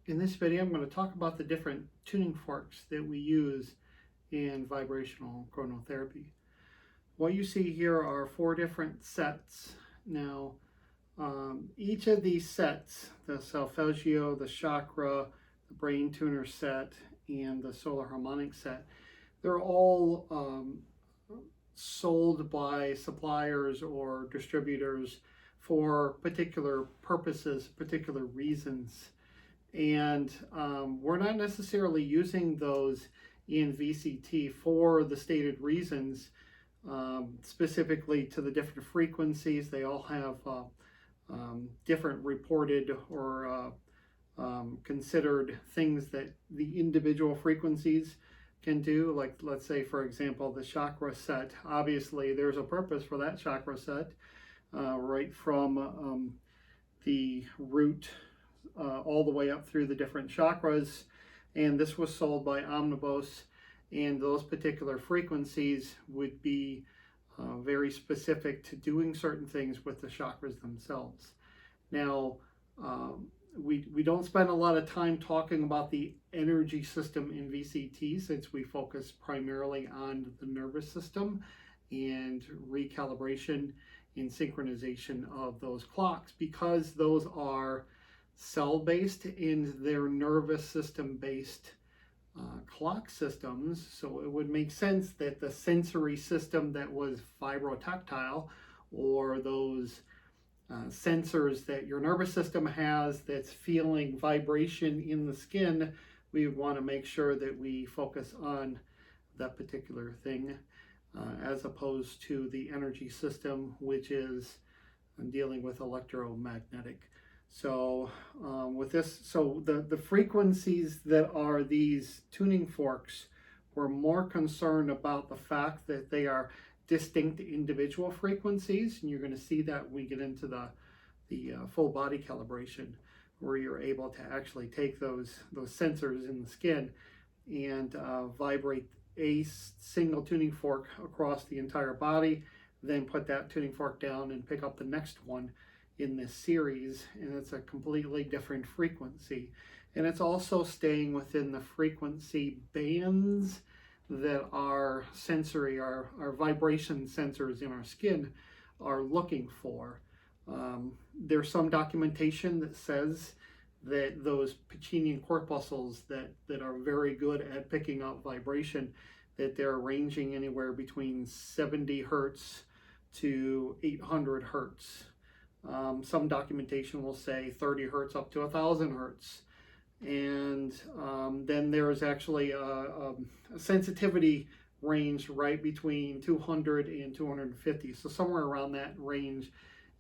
In this video, I'm going to talk about the different tuning forks that we use in vibrational chronotherapy. What you see here are 4 different sets. Now, each of these sets, the solfeggio, the chakra, the brain tuner set, and the solar harmonic set, they're all sold by suppliers or distributors for particular purposes, particular reasons. And we're not necessarily using those in VCT for the stated reasons, specifically to the different frequencies. They all have different reported or considered things that the individual frequencies can do. Like, let's say, for example, the chakra set. Obviously, there's a purpose for that chakra set, right from the root all the way up through the different chakras, and this was sold by Omnibus, and those particular frequencies would be very specific to doing certain things with the chakras themselves. Now, we don't spend a lot of time talking about the energy system in VCT, since we focus primarily on the nervous system and recalibration and synchronization of those clocks, because those are cell-based and they're nervous system-based clock systems. So it would make sense that the sensory system that was vibrotactile, or those sensors that your nervous system has that's feeling vibration in the skin, we would want to make sure that we focus on that particular thing, as opposed to the energy system, which is dealing with electromagnetic. So with this, so the frequencies that are these tuning forks, we're more concerned about the fact that they are distinct individual frequencies, and you're going to see that when we get into the full body calibration, where you're able to actually take those sensors in the skin and vibrate a single tuning fork across the entire body, then put that tuning fork down and pick up the next one in this series, and it's a completely different frequency. And it's also staying within the frequency bands that our sensory, our vibration sensors in our skin are looking for. There's some documentation that says that those Pacinian corpuscles that are very good at picking up vibration, that they're ranging anywhere between 70 Hertz to 800 Hertz. Some documentation will say 30 Hertz up to 1,000 Hertz. And then there's actually a sensitivity range right between 200 and 250. So somewhere around that range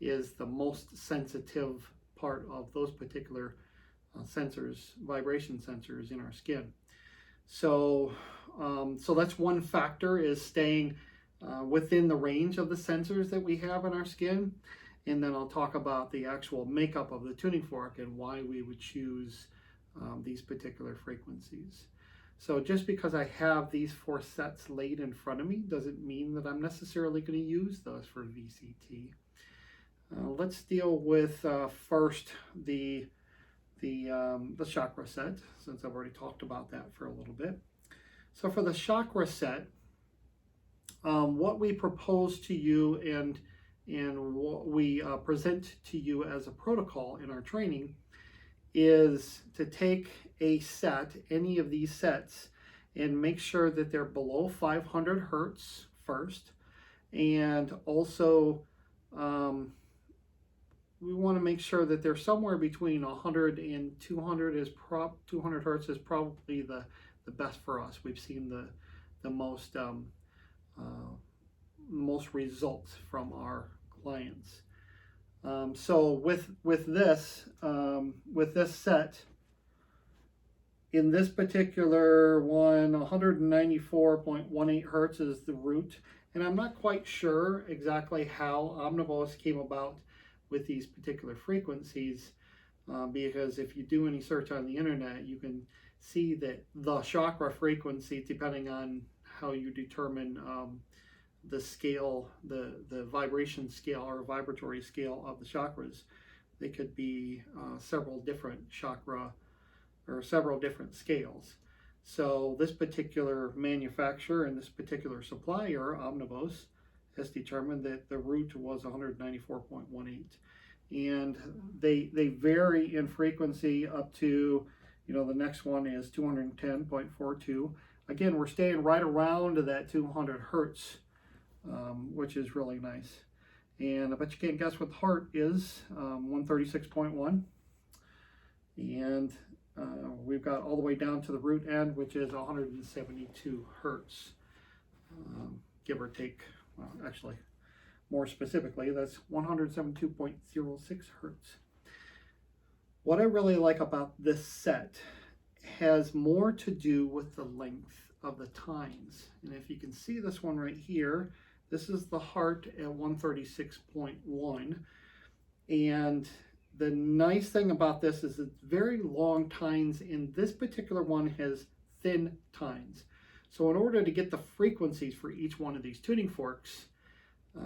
is the most sensitive part of those particular sensors, vibration sensors in our skin. So, so that's one factor, is staying within the range of the sensors that we have in our skin. And then I'll talk about the actual makeup of the tuning fork and why we would choose these particular frequencies. So just because I have these 4 sets laid in front of me doesn't mean that I'm necessarily going to use those for VCT. Let's deal with first the chakra set, since I've already talked about that for a little bit. So for the chakra set, what we propose to you and what we present to you as a protocol in our training is to take a set, any of these sets, and make sure that they're below 500 Hertz first. And also, we want to make sure that they're somewhere between 100 and 200. 200 Hertz is probably the best for us. We've seen the most results from our clients. So with this set, in this particular one, 194.18 Hertz is the root, and I'm not quite sure exactly how Omnibus came about with these particular frequencies, because if you do any search on the internet, you can see that the chakra frequency, depending on how you determine the scale, the vibration scale or vibratory scale of the chakras, they could be several different chakra or several different scales. So this particular manufacturer and this particular supplier, Omnivos, has determined that the root was 194.18. And they vary in frequency up to, the next one is 210.42. Again, we're staying right around that 200 hertz, which is really nice. And I bet you can't guess what the heart is, 136.1. And we've got all the way down to the root end, which is 172 hertz, give or take. Well, actually, more specifically, that's 172.06 hertz. What I really like about this set has more to do with the length of the tines. And if you can see this one right here, this is the heart at 136.1. And the nice thing about this is it's very long tines, and this particular one has thin tines. So in order to get the frequencies for each one of these tuning forks,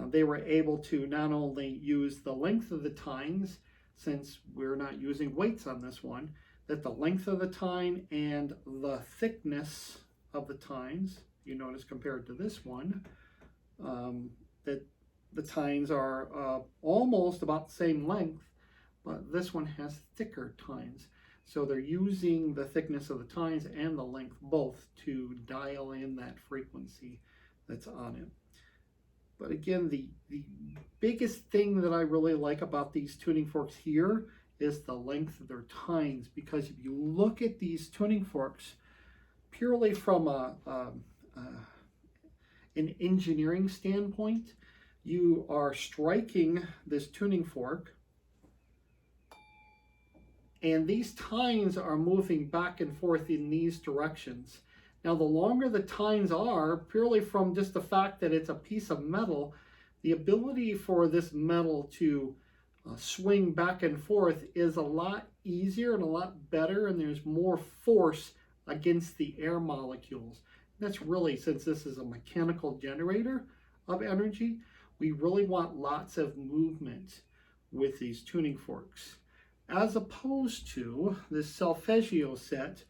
they were able to not only use the length of the tines, since we're not using weights on this one, that the length of the tine and the thickness of the tines, you notice compared to this one, that the tines are almost about the same length, but this one has thicker tines. So they're using the thickness of the tines and the length both to dial in that frequency that's on it. But again, the biggest thing that I really like about these tuning forks here is the length of their tines, because if you look at these tuning forks purely from an engineering standpoint, you are striking this tuning fork, and these tines are moving back and forth in these directions. Now, the longer the tines are, purely from just the fact that it's a piece of metal, the ability for this metal to swing back and forth is a lot easier and a lot better, and there's more force against the air molecules. And that's really, since this is a mechanical generator of energy, we really want lots of movement with these tuning forks. As opposed to this solfeggio set,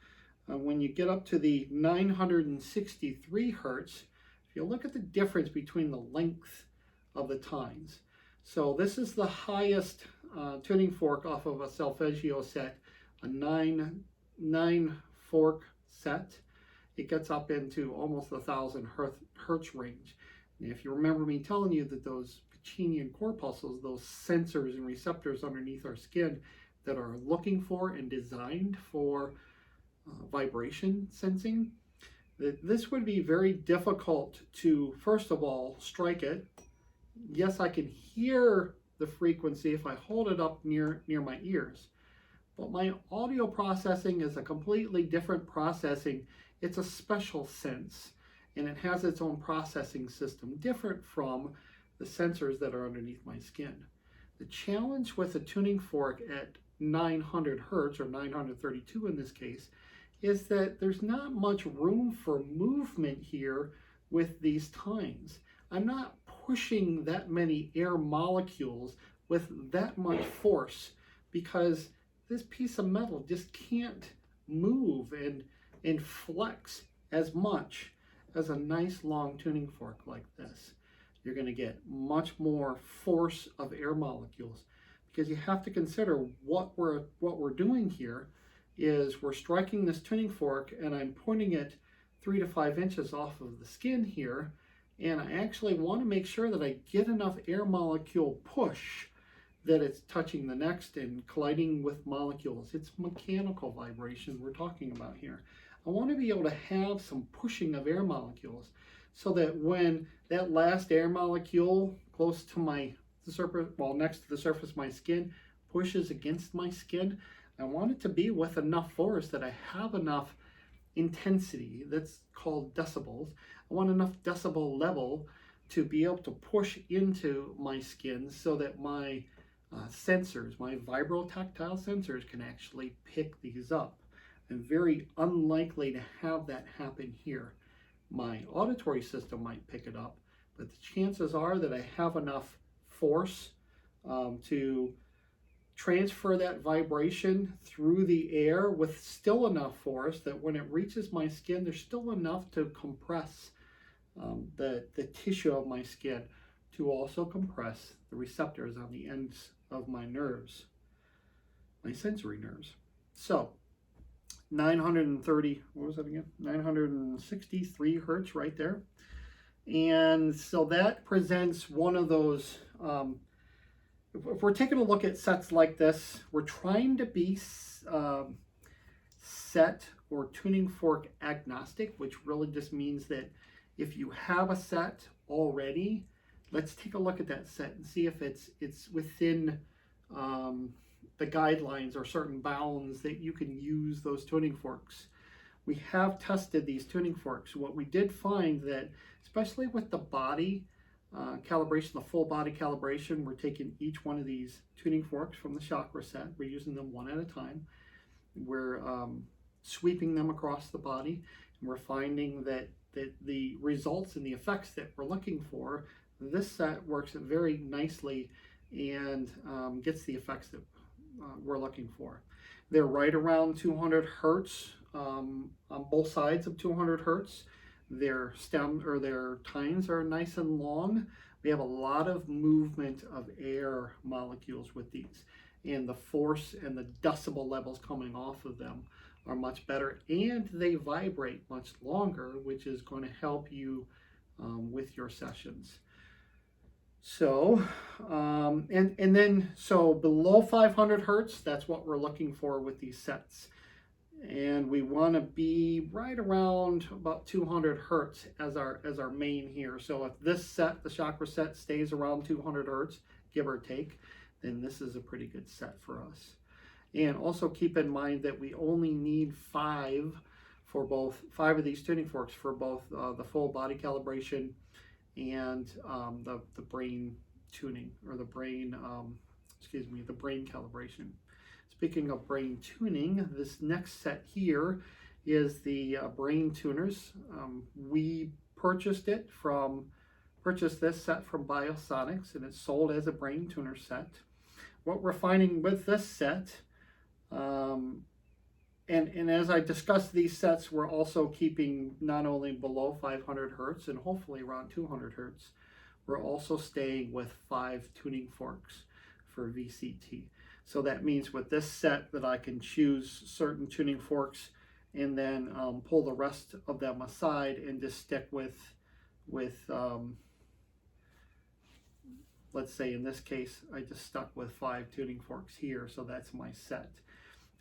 when you get up to the 963 hertz, if you look at the difference between the length of the tines. So this is the highest tuning fork off of a solfeggio set, a nine fork set. It gets up into almost 1,000 hertz range. And if you remember me telling you that those Pacinian corpuscles, those sensors and receptors underneath our skin that are looking for and designed for vibration sensing, that this would be very difficult to, first of all, strike it. Yes, I can hear the frequency if I hold it up near my ears, but my audio processing is a completely different processing. It's a special sense, and it has its own processing system, different from the sensors that are underneath my skin. The challenge with a tuning fork at 900 hertz, or 932 in this case, is that there's not much room for movement here with these tines. I'm not pushing that many air molecules with that much force, because this piece of metal just can't move and flex as much as a nice long tuning fork like this. You're going to get much more force of air molecules, because you have to consider what we're doing here is we're striking this tuning fork, and I'm pointing it 3 to 5 inches off of the skin here, and I actually want to make sure that I get enough air molecule push that it's touching the next and colliding with molecules. It's mechanical vibration we're talking about here. I want to be able to have some pushing of air molecules, so that when that last air molecule close to the surface, well, next to the surface of my skin, pushes against my skin, I want it to be with enough force that I have enough intensity, that's called decibels. I want enough decibel level to be able to push into my skin so that my sensors, my vibrotactile sensors, can actually pick these up. I'm very unlikely to have that happen here. My auditory system might pick it up, but the chances are that I have enough force to transfer that vibration through the air with still enough force that when it reaches my skin, there's still enough to compress the tissue of my skin, to also compress the receptors on the ends of my nerves, my sensory nerves. So 930, what was that again? 963 hertz right there. And so that presents one of those, if we're taking a look at sets like this, we're trying to be set or tuning fork agnostic, which really just means that if you have a set already, let's take a look at that set and see if it's within the guidelines or certain bounds that you can use those tuning forks. We have tested these tuning forks. What we did find that, especially with the body calibration, the full body calibration, we're taking each one of these tuning forks from the chakra set. We're using them one at a time. We're sweeping them across the body, and we're finding that the results and the effects that we're looking for, this set works very nicely and gets the effects that we're looking for. They're right around 200 hertz on both sides of 200 hertz. Their stem or their tines are nice and long. We have a lot of movement of air molecules with these, and the force and the decibel levels coming off of them are much better, and they vibrate much longer, which is going to help you with your sessions. So, and then, so below 500 hertz, that's what we're looking for with these sets. And we want to be right around about 200 hertz as our main here. So if this set, the chakra set, stays around 200 hertz, give or take, then this is a pretty good set for us. And also keep in mind that we only need 5 of these tuning forks for both the full body calibration and the brain tuning, or the brain, the brain calibration. Speaking of brain tuning, this next set here is the brain tuners. We purchased this set from Biosonics, and it's sold as a brain tuner set. What we're finding with this set, and as I discussed these sets, we're also keeping not only below 500 hertz and hopefully around 200 hertz, we're also staying with 5 tuning forks for VCT. So that means with this set that I can choose certain tuning forks and then pull the rest of them aside and just stick with let's say in this case, I just stuck with 5 tuning forks here, so that's my set.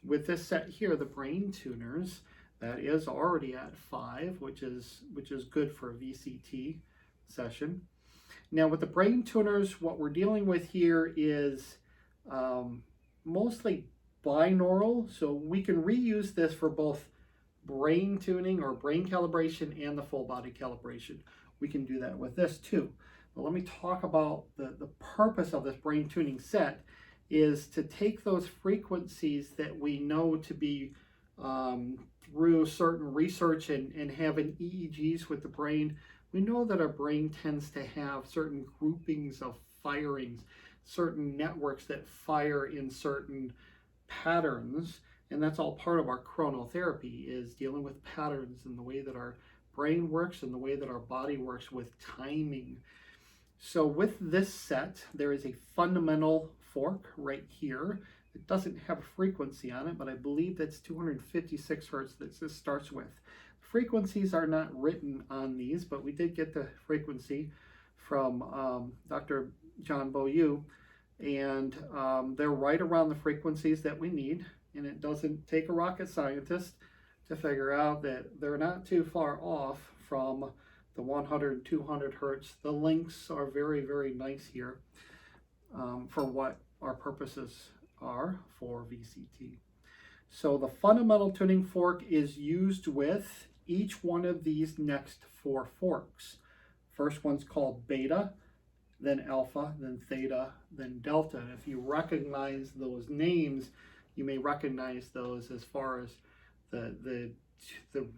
With this set here, the brain tuners, that is already at 5, which is good for a VCT session. Now with the brain tuners, what we're dealing with here is mostly binaural, so we can reuse this for both brain tuning or brain calibration and the full body calibration. We can do that with this too. But let me talk about the purpose of this brain tuning set is to take those frequencies that we know to be through certain research and having EEGs with the brain. We know that our brain tends to have certain groupings of firings, certain networks that fire in certain patterns, and that's all part of our chronotherapy, is dealing with patterns and the way that our brain works and the way that our body works with timing. So with this set, there is a fundamental fork right here. It doesn't have a frequency on it, but I believe that's 256 hertz that this starts with. Frequencies are not written on these, but we did get the frequency from Dr. John Beaulieu, and they're right around the frequencies that we need, and it doesn't take a rocket scientist to figure out that they're not too far off from the 100, 200 hertz. The links are very, very nice here for what our purposes are for VCT. So the fundamental tuning fork is used with each one of these next 4 forks. First one's called beta, then alpha, then theta, then delta. And if you recognize those names, you may recognize those as far as the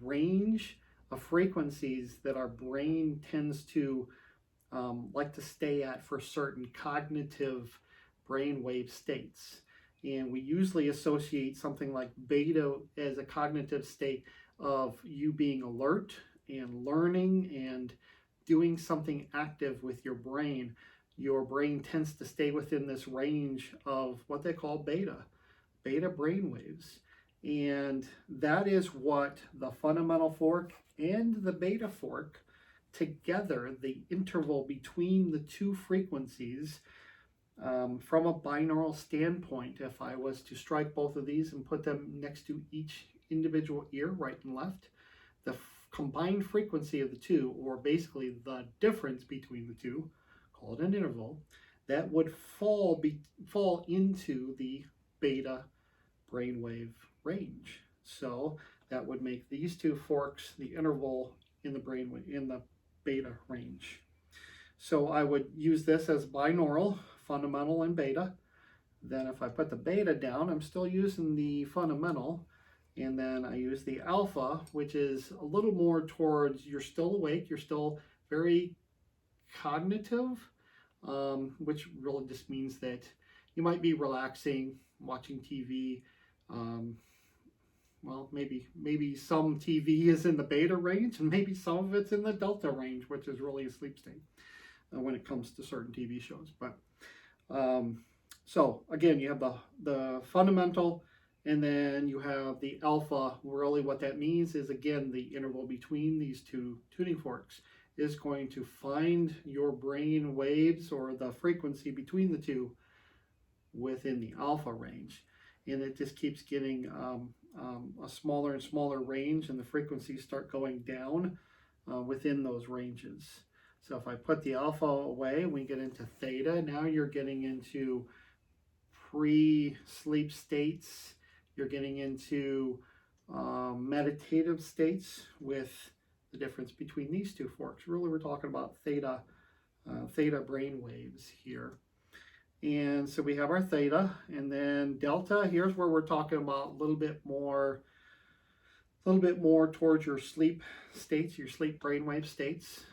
range of frequencies that our brain tends to like to stay at for certain cognitive brainwave states. And we usually associate something like beta as a cognitive state of you being alert and learning and doing something active with your brain. Your brain tends to stay within this range of what they call beta brain waves. And that is what the fundamental fork and the beta fork together, the interval between the two frequencies, from a binaural standpoint, if I was to strike both of these and put them next to each individual ear, right and left, the combined frequency of the two, or basically the difference between the two, called an interval, that would fall into the beta brainwave range. So that would make these two forks the interval in the beta range. So I would use this as binaural, fundamental and beta. Then if I put the beta down, I'm still using the fundamental. And then I use the alpha, which is a little more towards you're still awake, you're still very cognitive, which really just means that you might be relaxing, watching TV. Well, maybe some TV is in the beta range, and maybe some of it's in the delta range, which is really a sleep state when it comes to certain TV shows. But so again, you have the fundamental, and then you have the alpha. Really what that means is, again, the interval between these two tuning forks is going to find your brain waves, or the frequency between the two, within the alpha range. And it just keeps getting a smaller and smaller range, and the frequencies start going down within those ranges. So if I put the alpha away, we get into theta. Now you're getting into pre-sleep states. You're getting into meditative states with the difference between these two forks. Really, we're talking about theta brain waves here. And so we have our theta, and then delta. Here's where we're talking about a little bit more towards your sleep states, your sleep brainwave states.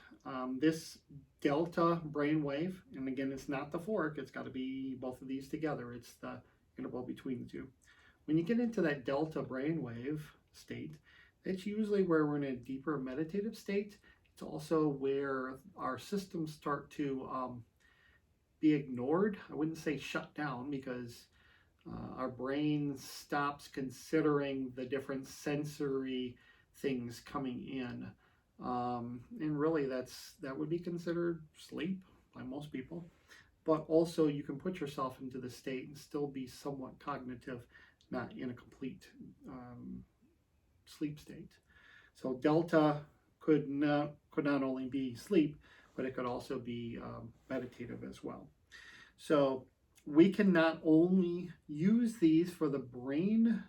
This delta brainwave, and again, it's not the fork, it's got to be both of these together. It's the interval between the two. When you get into that delta brainwave state, that's usually where we're in a deeper meditative state. It's also where our systems start to be ignored. I wouldn't say shut down, because our brain stops considering the different sensory things coming in. And really that would be considered sleep by most people. But also you can put yourself into the state and still be somewhat cognitive, not in a complete sleep state. So delta could not only be sleep, but it could also be meditative as well. So we can not only use these for the brain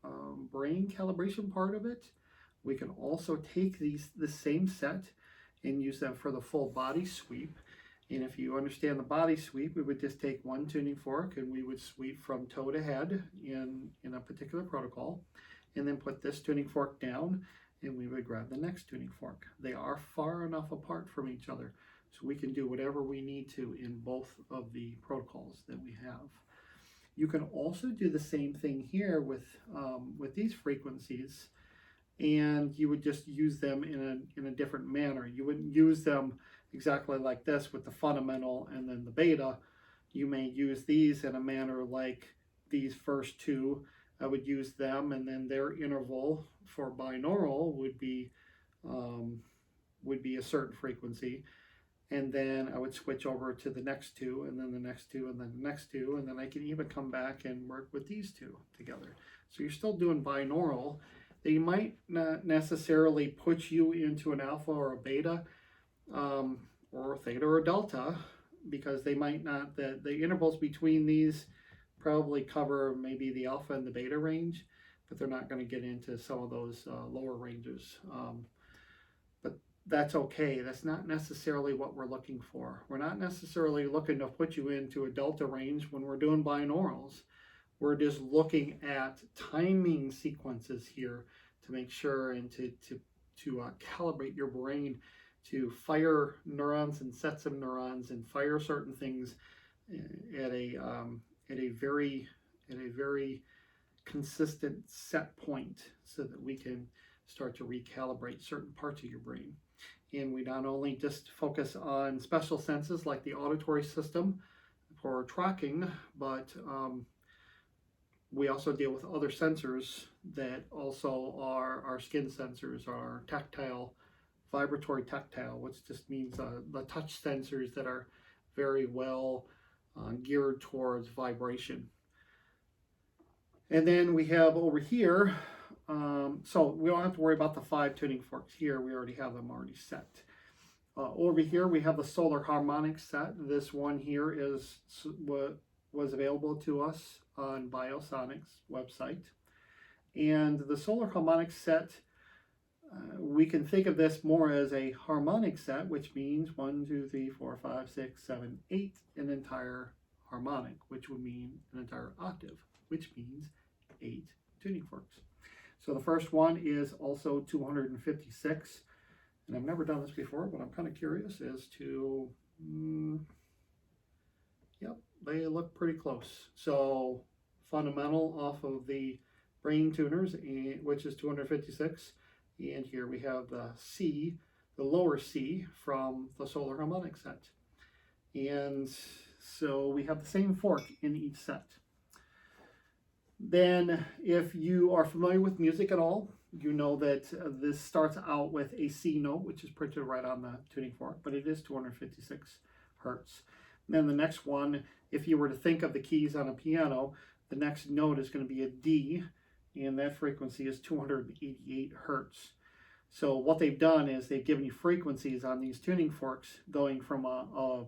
calibration part of it, we can also take the same set and use them for the full body sweep. And if you understand the body sweep, we would just take one tuning fork and we would sweep from toe to head in a particular protocol, and then put this tuning fork down, and we would grab the next tuning fork. They are far enough apart from each other, so we can do whatever we need to in both of the protocols that we have. You can also do the same thing here with these frequencies, and you would just use them in a different manner. You wouldn't use them exactly like this with the fundamental and then the beta. You may use these in a manner like these first two. I would use them, and then their interval for binaural would be a certain frequency, and then I would switch over to the next two, and then the next two, and then the next two, and then I can even come back and work with these two together. So you're still doing binaural. They might not necessarily put you into an alpha or a beta, or a theta or a delta, because they might not, the intervals between these probably cover maybe the alpha and the beta range, but they're not going to get into some of those lower ranges. But that's okay. That's not necessarily what we're looking for. We're not necessarily looking to put you into a delta range when we're doing binaurals. We're just looking at timing sequences here to make sure and to calibrate your brain to fire neurons and sets of neurons and fire certain things at a very at a very consistent set point so that we can start to recalibrate certain parts of your brain. And we not only just focus on special senses like the auditory system for tracking, but we also deal with other sensors that also are our skin sensors, our tactile, vibratory tactile, which just means the touch sensors that are very well geared towards vibration. And then we have over here, so we don't have to worry about the 5 tuning forks here. We already have them already set. Over here we have the solar harmonic set. This one here is what was available to us on Biosonic's website. And the solar harmonic set, we can think of this more as a harmonic set, which means 1, 2, 3, 4, 5, 6, 7, 8, an entire harmonic, which would mean an entire octave, which means 8 tuning forks. So the first one is also 256, and I've never done this before, but I'm kind of curious as to, yep, they look pretty close. So fundamental off of the brain tuners, which is 256, and here we have the C, the lower C from the solar harmonic set. And so we have the same fork in each set. Then if you are familiar with music at all, you know that this starts out with a C note, which is printed right on the tuning fork, but it is 256 Hertz. And then the next one, if you were to think of the keys on a piano, the next note is going to be a D, and that frequency is 288 Hertz. So what they've done is they've given you frequencies on these tuning forks going from a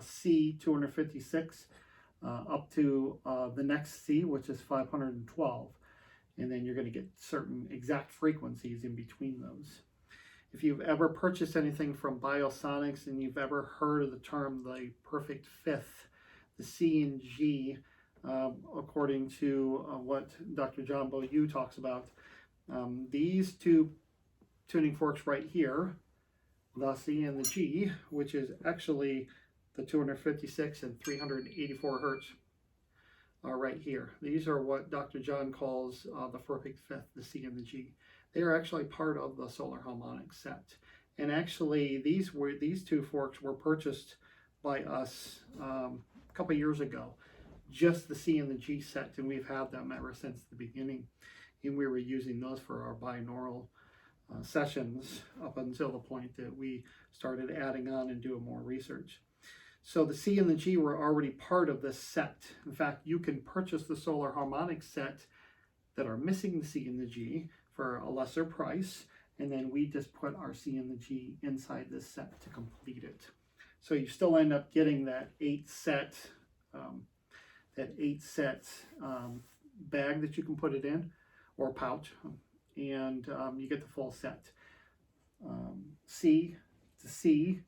C 256 up to the next C, which is 512. And then you're going to get certain exact frequencies in between those. If you've ever purchased anything from Biosonics and you've ever heard of the term the perfect fifth, the C and G, according to what Dr. John Beaulieu talks about, these two tuning forks right here, the C and the G, which is actually the 256 and 384 Hertz, are right here. These are what Dr. John calls the perfect fifth, the C and the G. They are actually part of the solar harmonic set. And actually, these two forks were purchased by us a couple years ago, just the C and the G set, and we've had them ever since the beginning. And we were using those for our binaural sessions up until the point that we started adding on and doing more research. So the C and the G were already part of this set. In fact, you can purchase the solar harmonic set that are missing the C and the G for a lesser price, and then we just put our C and the G inside this set to complete it. So you still end up getting that 8 set bag that you can put it in, or pouch, and you get the full set. C to C,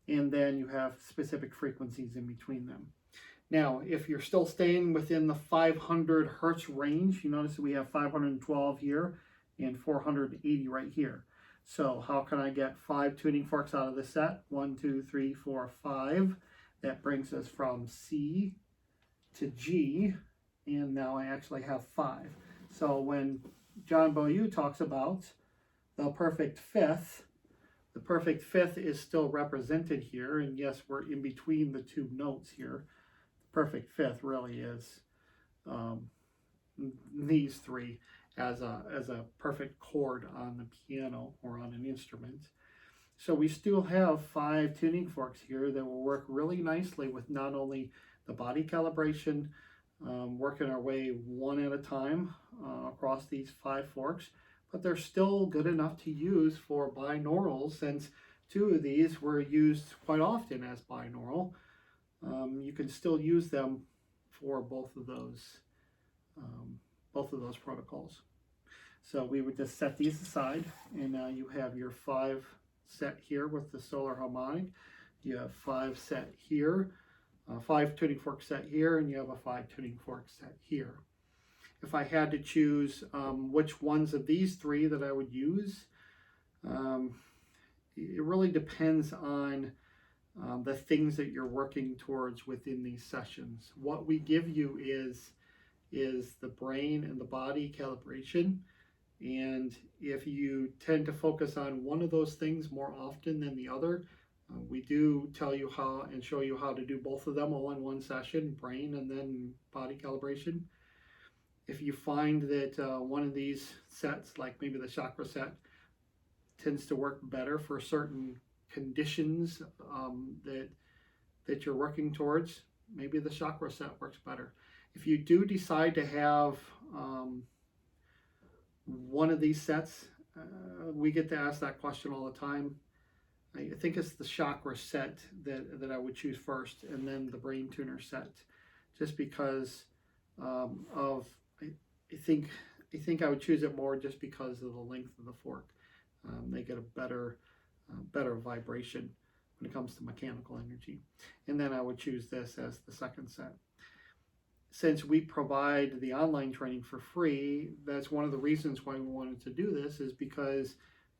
and then you have specific frequencies in between them. Now, if you're still staying within the 500 Hertz range, you notice that we have 512 here and 480 right here. So how can I get 5 tuning forks out of the set? 1, 2, 3, 4, 5. That brings us from C to G, and now I actually have 5. So when John Beaulieu talks about the perfect fifth is still represented here, and yes, we're in between the two notes here. The perfect fifth really is these three as a perfect chord on the piano or on an instrument. So we still have 5 tuning forks here that will work really nicely with not only the body calibration, working our way one at a time across these 5 forks, but they're still good enough to use for binaural, since 2 of these were used quite often as binaural. You can still use them for both of those protocols. So we would just set these aside, and now you have your 5 set here with the solar harmonic. You have 5 set here, 5 tuning fork set here, and you have a 5 tuning fork set here. If I had to choose which ones of these 3 that I would use, it really depends on the things that you're working towards within these sessions. What we give you is is the brain and the body calibration. And if you tend to focus on one of those things more often than the other, we do tell you how and show you how to do both of them all in one session, brain and then body calibration. If you find that one of these sets, like maybe the chakra set, tends to work better for certain conditions that you're working towards, maybe the chakra set works better. If you do decide to have one of these sets, we get to ask that question all the time. I think it's the chakra set that I would choose first, and then the brain tuner set, just because I think I would choose it more just because of the length of the fork. They get a better vibration when it comes to mechanical energy. And then I would choose this as the second set. Since we provide the online training for free, that's one of the reasons why we wanted to do this, is because,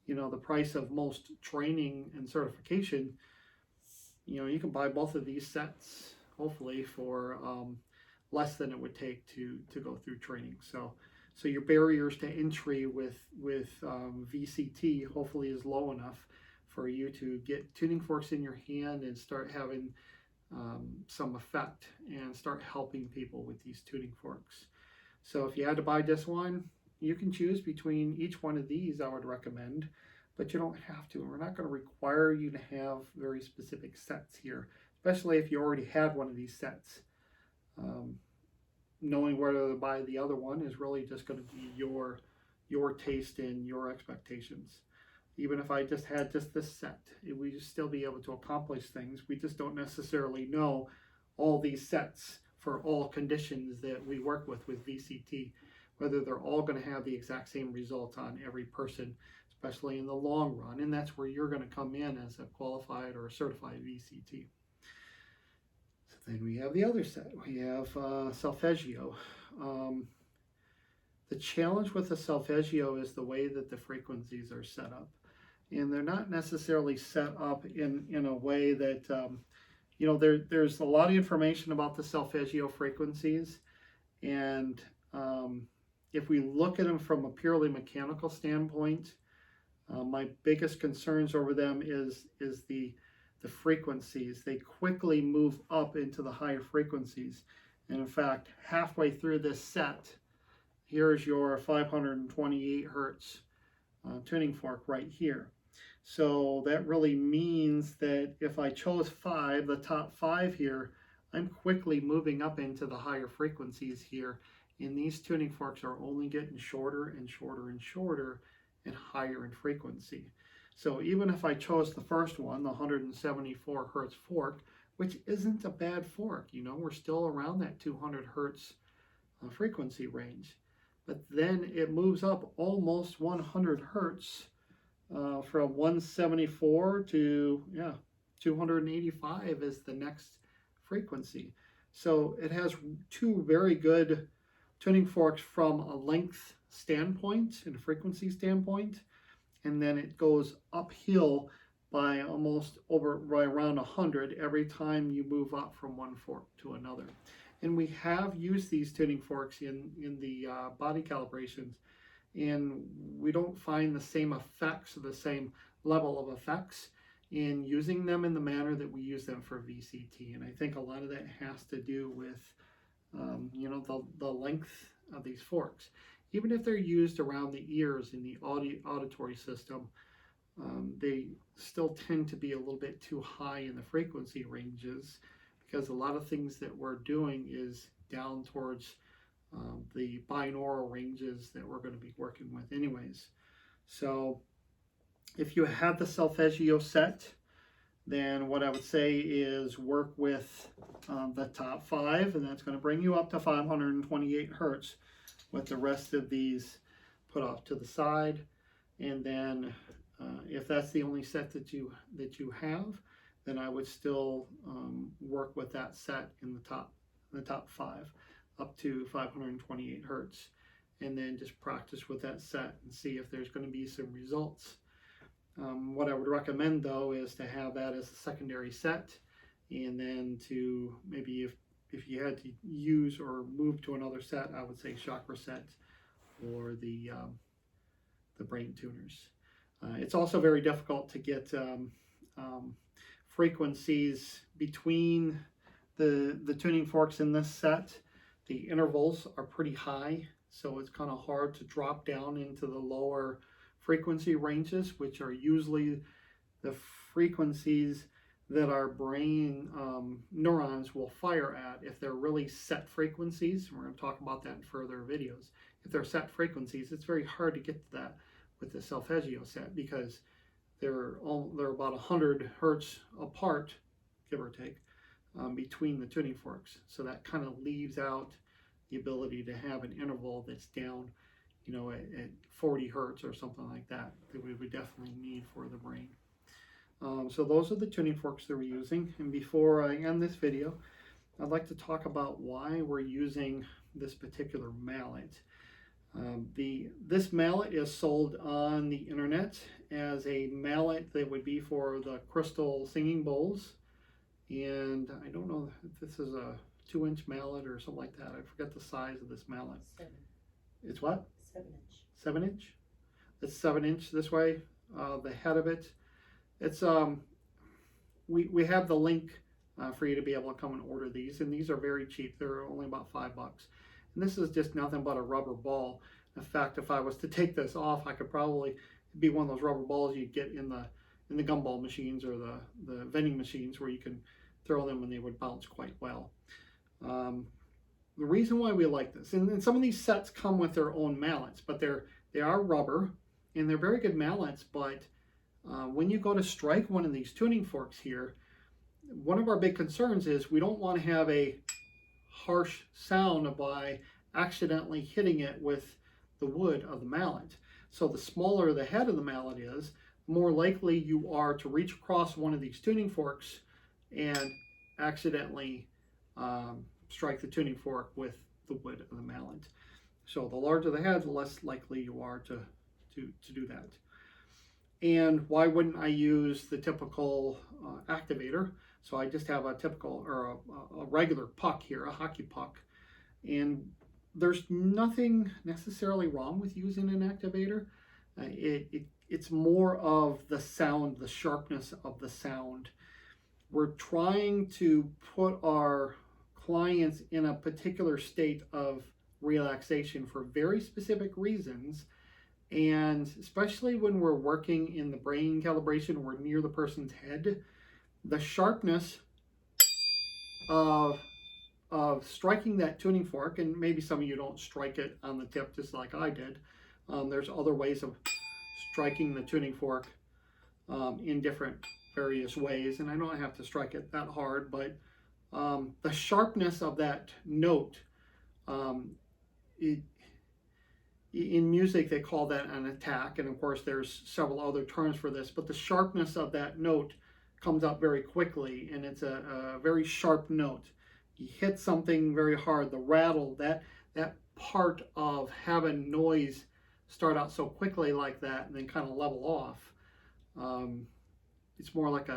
you know, the price of most training and certification, you know, you can buy both of these sets, hopefully, for less than it would take to go through training. So your barriers to entry with VCT hopefully is low enough for you to get tuning forks in your hand and start having some effect and start helping people with these tuning forks. So if you had to buy this one, you can choose between each one of these, I would recommend, but you don't have to. We're not going to require you to have very specific sets here, especially if you already had one of these sets. Knowing whether to buy the other one is really just going to be your taste and your expectations. Even if I just had just this set, we'd still be able to accomplish things. We just don't necessarily know all these sets for all conditions that we work with VCT, whether they're all going to have the exact same result on every person, especially in the long run. And that's where you're going to come in as a qualified or a certified VCT. So then we have the other set. We have solfeggio. The challenge with the solfeggio is the way that the frequencies are set up. And they're not necessarily set up in a way that, you know, there's a lot of information about the solfeggio frequencies. And if we look at them from a purely mechanical standpoint, my biggest concerns over them is the frequencies. They quickly move up into the higher frequencies. And in fact, halfway through this set, here's your 528 Hertz tuning fork right here. So that really means that if I chose 5, the top 5 here, I'm quickly moving up into the higher frequencies here. And these tuning forks are only getting shorter and shorter and shorter and higher in frequency. So even if I chose the first one, the 174 Hertz fork, which isn't a bad fork, you know, we're still around that 200 Hertz frequency range. But then it moves up almost 100 Hertz from 174 to 285 is the next frequency. So it has two very good tuning forks from a length standpoint and a frequency standpoint, and then it goes uphill by almost right around 100 every time you move up from one fork to another. And we have used these tuning forks in the body calibrations, and we don't find the same effects or the same level of effects in using them in the manner that we use them for VCT. And I think a lot of that has to do with you know, the length of these forks. Even if they're used around the ears in the auditory system, they still tend to be a little bit too high in the frequency ranges, because a lot of things that we're doing is down towards the binaural ranges that we're going to be working with anyways. So if you have the solfeggio set, then what I would say is work with the top 5, and that's going to bring you up to 528 Hertz, with the rest of these put off to the side. And then if that's the only set that you have, then I would still work with that set in the top 5 up to 528 Hertz, and then just practice with that set and see if there's going to be some results. What I would recommend though is to have that as a secondary set, and then to maybe if you had to use or move to another set, I would say chakra set or the brain tuners. It's also very difficult to get frequencies between the tuning forks in this set. The intervals are pretty high, so it's kind of hard to drop down into the lower frequency ranges, which are usually the frequencies that our brain neurons will fire at if they're really set frequencies. We're going to talk about that in further videos. If they're set frequencies, it's very hard to get to that with the solfeggio set because they're about 100 hertz apart, give or take, between the tuning forks. So that kind of leaves out the ability to have an interval that's down, you know, at 40 hertz or something like that we would definitely need for the brain. So those are the tuning forks that we're using. And before I end this video, I'd like to talk about why we're using this particular mallet. This mallet is sold on the internet as a mallet that would be for the crystal singing bowls. And I don't know if this is a 2-inch mallet or something like that. I forget the size of this mallet. 7. It's what? 7-inch. 7-inch? It's 7-inch this way. The head of it. It's we have the link for you to be able to come and order these, and these are very cheap. They're only about $5. And this is just nothing but a rubber ball. In fact, if I was to take this off, I could probably be one of those rubber balls you get in the gumball machines or the vending machines where you can throw them and they would bounce quite well. The reason why we like this, and some of these sets come with their own mallets, but they are rubber and they're very good mallets, but when you go to strike one of these tuning forks here, one of our big concerns is we don't want to have a harsh sound by accidentally hitting it with the wood of the mallet. So the smaller the head of the mallet is, the more likely you are to reach across one of these tuning forks and accidentally strike the tuning fork with the wood of the mallet. So the larger the head, the less likely you are to do that. And why wouldn't I use the typical activator? So I just have a typical or a regular puck here, a hockey puck. And there's nothing necessarily wrong with using an activator. It's more of the sound, the sharpness of the sound. We're trying to put our clients in a particular state of relaxation for very specific reasons. And especially when we're working in the brain calibration, we're near the person's head, the sharpness of striking that tuning fork, and maybe some of you don't strike it on the tip just like I did. There's other ways of striking the tuning fork in different various ways, and I don't have to strike it that hard, but the sharpness of that note, in music they call that an attack, and of course there's several other terms for this, but the sharpness of that note comes up very quickly, and it's a very sharp note. You hit something very hard, the rattle, that part of having noise start out so quickly like that and then kind of level off, it's more like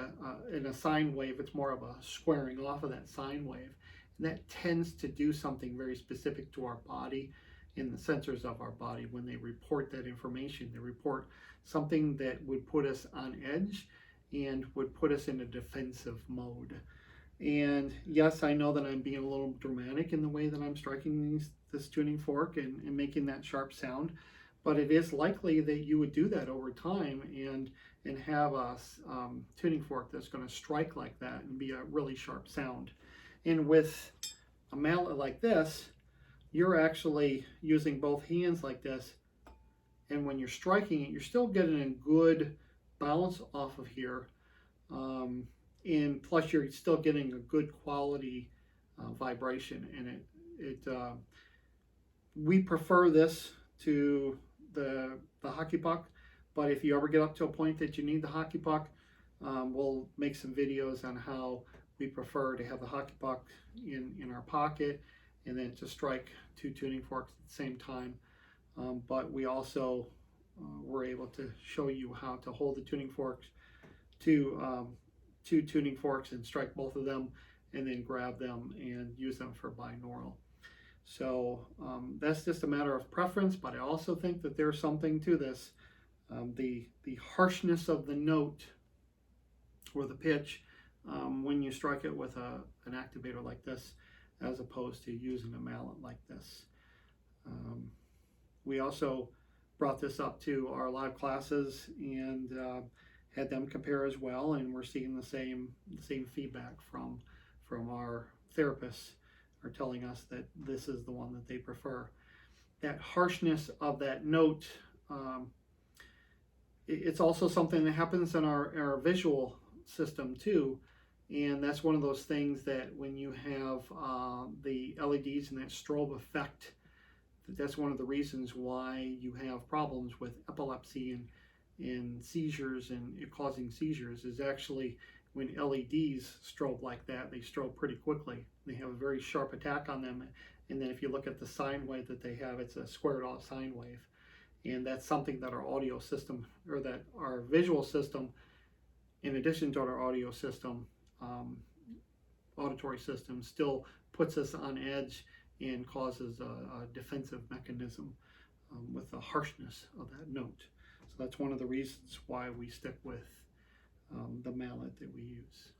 in a sine wave, it's more of a squaring off of that sine wave, and that tends to do something very specific to our body, in the sensors of our body. When they report that information, they report something that would put us on edge and would put us in a defensive mode. And yes, I know that I'm being a little dramatic in the way that I'm striking this tuning fork and making that sharp sound, but it is likely that you would do that over time and have a tuning fork that's going to strike like that and be a really sharp sound. And with a mallet like this, you're actually using both hands like this, and when you're striking it, you're still getting a good bounce off of here, and plus you're still getting a good quality vibration. And we prefer this to the hockey puck, but if you ever get up to a point that you need the hockey puck, we'll make some videos on how we prefer to have the hockey puck in our pocket and then to strike 2 tuning forks at the same time. But we also were able to show you how to hold the tuning forks, 2 tuning forks, and strike both of them and then grab them and use them for binaural. So that's just a matter of preference, but I also think that there's something to this. The harshness of the note or the pitch when you strike it with an activator like this, as opposed to using a mallet like this. We also brought this up to our live classes and had them compare as well, and we're seeing the same feedback from our therapists are telling us that this is the one that they prefer. That harshness of that note, it's also something that happens in our visual system too, and that's one of those things that when you have the LEDs and that strobe effect, that's one of the reasons why you have problems with epilepsy and seizures and it causing seizures, is actually when LEDs strobe like that, they strobe pretty quickly. They have a very sharp attack on them, and then if you look at the sine wave that they have, it's a squared off sine wave. And that's something that our audio system, or that our visual system, in addition to our audio system, auditory system, still puts us on edge and causes a defensive mechanism with the harshness of that note. So that's one of the reasons why we stick with the mallet that we use.